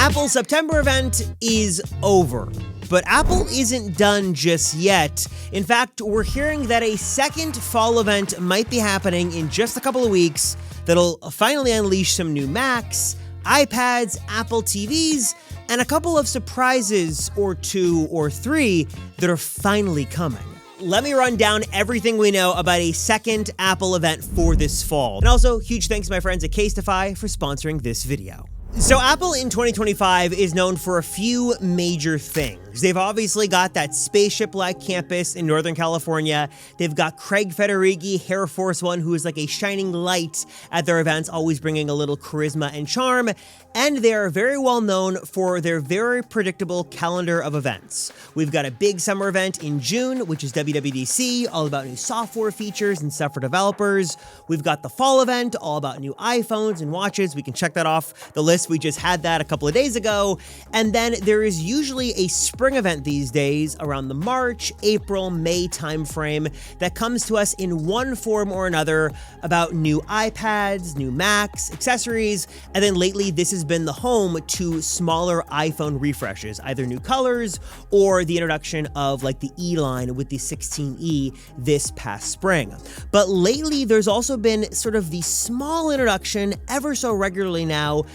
Apple's September event is over. But Apple isn't done just yet. In fact, we're hearing that a second fall event might be happening in just a couple of weeks that'll finally unleash some new Macs, iPads, Apple TVs, and a couple of surprises, or 2 or 3, that are finally coming. Let me run down everything we know about a second Apple event for this fall. And also, huge thanks to my friends at Caseify for sponsoring this video. So Apple in 2025 is known for a few major things. They've obviously got that spaceship-like campus in Northern California. They've got Craig Federighi, Air Force One, who is like a shining light at their events, always bringing a little charisma and charm. And they are very well known for their very predictable calendar of events. We've got a big summer event in June, which is WWDC, all about new software features and stuff for developers. We've got the fall event, all about new iPhones and watches. We can check that off the list. We just had that a couple of days ago. And then there is usually a spring event these days around the March, April, May timeframe that comes to us in one form or another about new iPads, new Macs, accessories, and then lately this has been the home to smaller iPhone refreshes, either new colors or the introduction of like the E line with the 16E this past spring. But lately there's also been sort of the small introduction ever so regularly now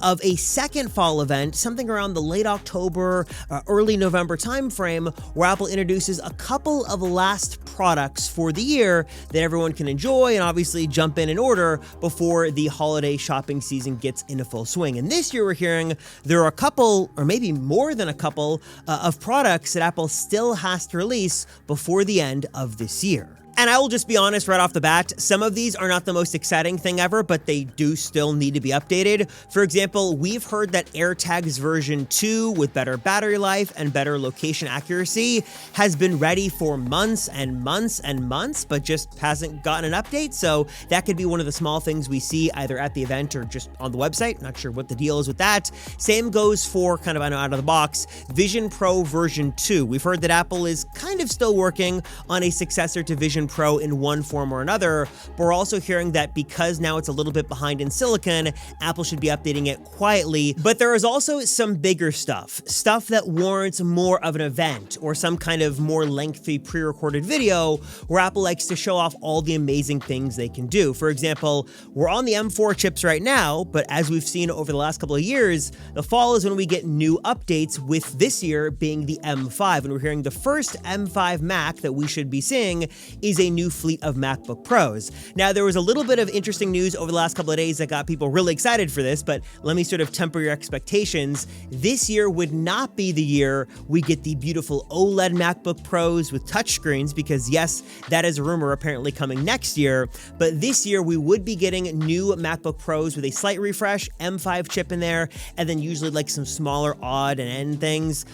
of a second fall event, something around the late October, early November timeframe, where Apple introduces a couple of last products for the year that everyone can enjoy and obviously jump in and order before the holiday shopping season gets into full swing. And this year we're hearing there are a couple, or maybe more than a couple, of products that Apple still has to release before the end of this year. And I will just be honest right off the bat, some of these are not the most exciting thing ever, but they do still need to be updated. For example, we've heard that AirTags version 2 with better battery life and better location accuracy has been ready for months and months and months, but just hasn't gotten an update. So that could be one of the small things we see either at the event or just on the website. Not sure what the deal is with that. Same goes for kind of out of the box, Vision Pro version 2. We've heard that Apple is kind of still working on a successor to Vision Pro in one form or another, but we're also hearing that because now it's a little bit behind in silicon, Apple should be updating it quietly. But there is also some bigger stuff that warrants more of an event or some kind of more lengthy pre-recorded video where Apple likes to show off all the amazing things they can do. For example, we're on the M4 chips right now, but as we've seen over the last couple of years, the fall is when we get new updates, with this year being the M5, and we're hearing the first M5 Mac that we should be seeing is a new fleet of MacBook Pros. Now, there was a little bit of interesting news over the last couple of days that got people really excited for this, but let me sort of temper your expectations. This year would not be the year we get the beautiful OLED MacBook Pros with touchscreens, because yes, that is a rumor apparently coming next year, but this year we would be getting new MacBook Pros with a slight refresh, M5 chip in there, and then usually like some smaller odd and end things.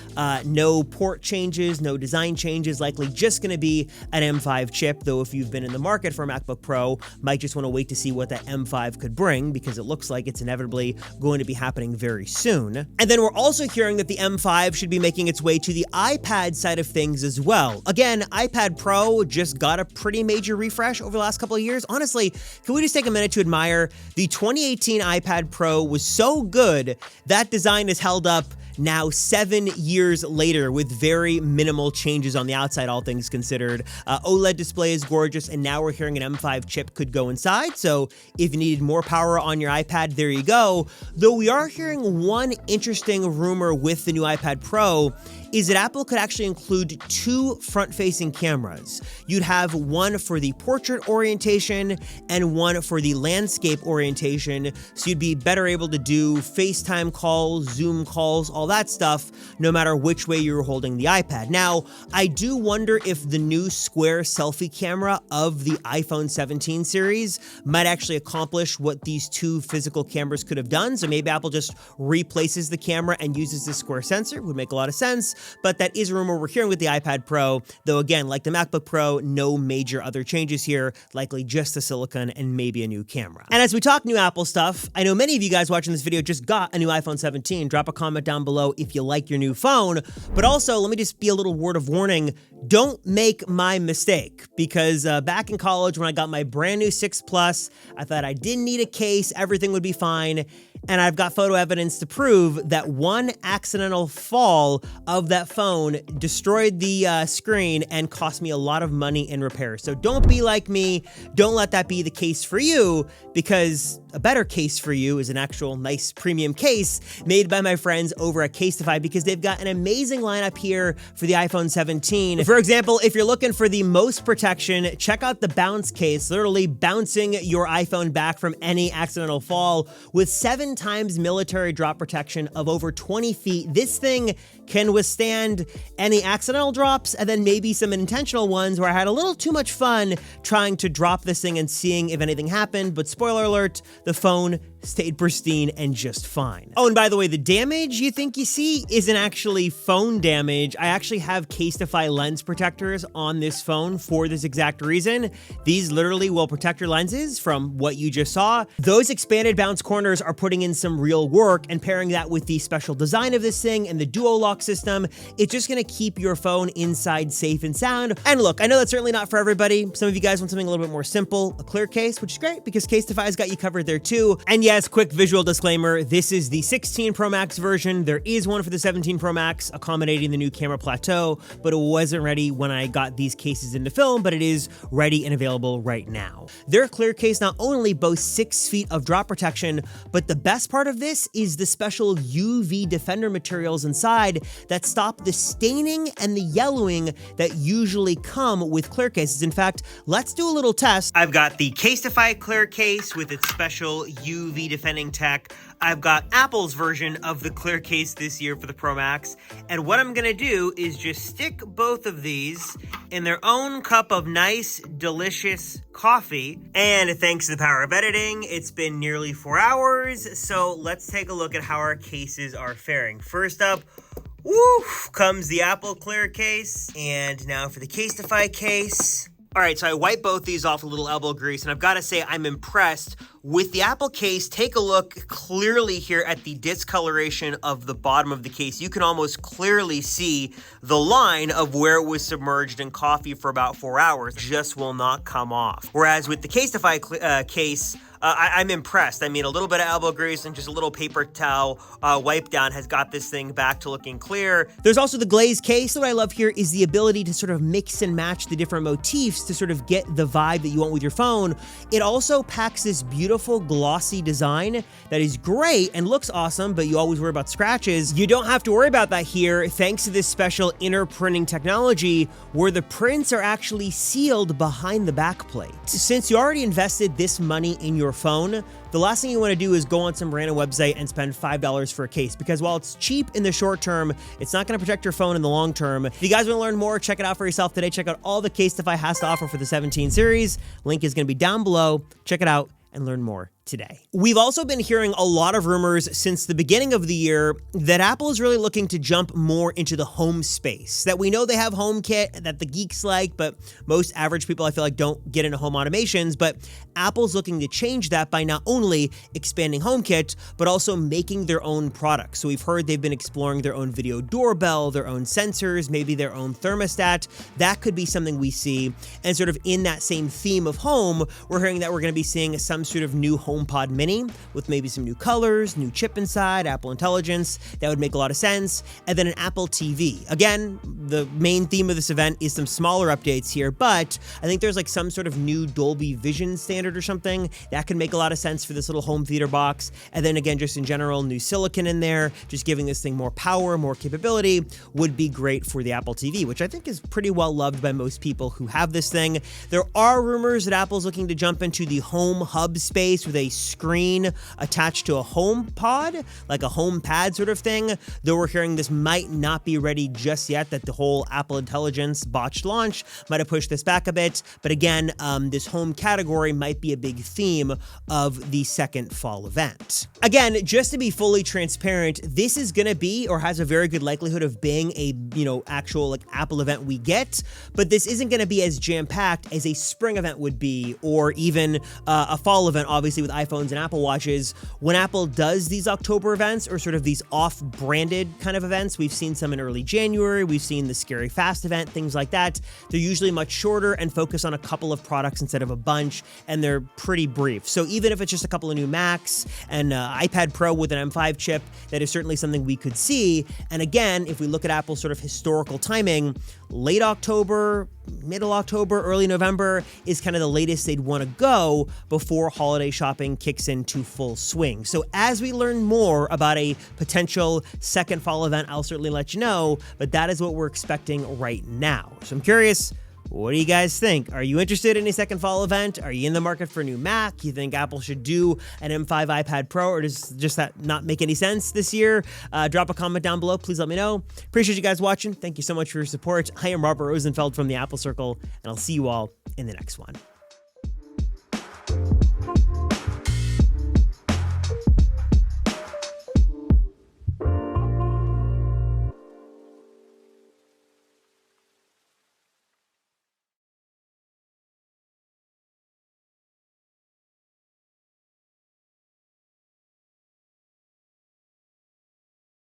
No port changes, no design changes, likely just going to be an M5 chip, though if you've been in the market for a MacBook Pro, might just want to wait to see what that M5 could bring, because it looks like it's inevitably going to be happening very soon. And then we're also hearing that the M5 should be making its way to the iPad side of things as well. Again, iPad Pro just got a pretty major refresh over the last couple of years. Honestly, can we just take a minute to admire the 2018 iPad Pro was so good that design is held up now 7 years later with very minimal changes on the outside, all things considered. OLED display is gorgeous, and now we're hearing an M5 chip could go inside, so if you needed more power on your iPad, there you go. Though we are hearing one interesting rumor with the new iPad Pro is that Apple could actually include 2 front-facing cameras. You'd have one for the portrait orientation and one for the landscape orientation, so you'd be better able to do FaceTime calls, Zoom calls, all that stuff, no matter which way you're holding the iPad. Now, I do wonder if the new square selfie camera of the iPhone 17 series might actually accomplish what these 2 physical cameras could have done, so maybe Apple just replaces the camera and uses this square sensor. Would make a lot of sense. But that is a rumor we're hearing with the iPad Pro, though again, like the MacBook Pro, no major other changes here, likely just the silicon and maybe a new camera. And as we talk new Apple stuff, I know many of you guys watching this video just got a new iPhone 17. Drop a comment down below if you like your new phone, but also let me just be a little word of warning. Don't make my mistake, because back in college when I got my brand new 6 Plus, I thought I didn't need a case, everything would be fine. And I've got photo evidence to prove that one accidental fall of that phone destroyed the screen and cost me a lot of money in repairs. So don't be like me. Don't let that be the case for you, because a better case for you is an actual nice premium case made by my friends over at Caseify, because they've got an amazing lineup here for the iPhone 17. For example, if you're looking for the most protection, check out the bounce case, literally bouncing your iPhone back from any accidental fall with 7 times military drop protection of over 20 feet. This thing can withstand any accidental drops and then maybe some intentional ones where I had a little too much fun trying to drop this thing and seeing if anything happened. But spoiler alert, the phone stayed pristine and just fine. Oh, and by the way, the damage you think you see isn't actually phone damage. I actually have Caseify lens protectors on this phone for this exact reason. These literally will protect your lenses from what you just saw. Those expanded bounce corners are putting in some real work, and pairing that with the special design of this thing and the duo lock system, it's just gonna keep your phone inside safe and sound. And look, I know that's certainly not for everybody. Some of you guys want something a little bit more simple, a clear case, which is great because Caseify's got you covered there too. And yes, quick visual disclaimer, this is the 16 Pro Max version. There is one for the 17 Pro Max accommodating the new camera plateau, but it wasn't ready when I got these cases into film, but it is ready and available right now. Their clear case not only boasts 6 feet of drop protection, but the best part of this is the special UV defender materials inside that stop the staining and the yellowing that usually come with clear cases. In fact, let's do a little test. I've got the Caseify clear case with its special UV defending tech. I've got Apple's version of the clear case this year for the Pro Max. And what I'm gonna do is just stick both of these in their own cup of nice, delicious coffee. And thanks to the power of editing, it's been nearly 4 hours. So let's take a look at how our cases are faring. First up, woof, comes the Apple clear case. And now for the Caseify case. All right, so I wiped both these off with a little elbow grease, and I've got to say I'm impressed with the Apple case. Take a look clearly here at the discoloration of the bottom of the case. You can almost clearly see the line of where it was submerged in coffee for about 4 hours. Just will not come off. Whereas with the Caseify case, I'm impressed. I mean, a little bit of elbow grease and just a little paper towel wipe down has got this thing back to looking clear. There's also the glazed case. So what I love here is the ability to sort of mix and match the different motifs to sort of get the vibe that you want with your phone. It also packs this beautiful glossy design that is great and looks awesome, but you always worry about scratches. You don't have to worry about that here thanks to this special inner printing technology where the prints are actually sealed behind the back plate. Since you already invested this money in your phone, the last thing you want to do is go on some random website and spend $5 for a case, because while it's cheap in the short term, it's not going to protect your phone in the long term. If you guys want to learn more, check it out for yourself today. Check out all the Caseify has to offer for the 17 series. Link is going to be down below. Check it out and learn more today. We've also been hearing a lot of rumors since the beginning of the year that Apple is really looking to jump more into the home space. That we know they have HomeKit that the geeks like, but most average people I feel like don't get into home automations. But Apple's looking to change that by not only expanding HomeKit, but also making their own products. So we've heard they've been exploring their own video doorbell, their own sensors, maybe their own thermostat. That could be something we see. And sort of in that same theme of home, we're hearing that we're going to be seeing some sort of new HomePod Mini with maybe some new colors, new chip inside, Apple Intelligence. That would make a lot of sense. And then an Apple TV. Again, the main theme of this event is some smaller updates here, but I think there's like some sort of new Dolby Vision standard or something that could make a lot of sense for this little home theater box. And then again, just in general, new silicon in there, just giving this thing more power, more capability would be great for the Apple TV, which I think is pretty well loved by most people who have this thing. There are rumors that Apple's looking to jump into the home hub space with a screen attached to a home pod, like a home pad sort of thing, though we're hearing this might not be ready just yet, that the whole Apple Intelligence botched launch might have pushed this back a bit. But again, this home category might be a big theme of the second fall event. Again, just to be fully transparent, this is going to be, or has a very good likelihood of being a, actual like Apple event we get, but this isn't going to be as jam-packed as a spring event would be, or even a fall event, obviously with iPhones and Apple Watches, when Apple does these October events or sort of these off-branded kind of events, we've seen some in early January, we've seen the Scary Fast event, things like that. They're usually much shorter and focus on a couple of products instead of a bunch, and they're pretty brief. So even if it's just a couple of new Macs and iPad Pro with an M5 chip, that is certainly something we could see. And again, if we look at Apple's sort of historical timing, late October, middle October, early November is kind of the latest they'd want to go before holiday shopping kicks into full swing. So as we learn more about a potential second fall event, I'll certainly let you know, but that is what we're expecting right now. So I'm curious, what do you guys think? Are you interested in a second fall event? Are you in the market for a new Mac? You think Apple should do an M5 iPad Pro, or does just that not make any sense this year? Drop a comment down below. Please let me know. Appreciate you guys watching. Thank you so much for your support. I am Robert Rosenfeld from the Apple Circle, and I'll see you all in the next one.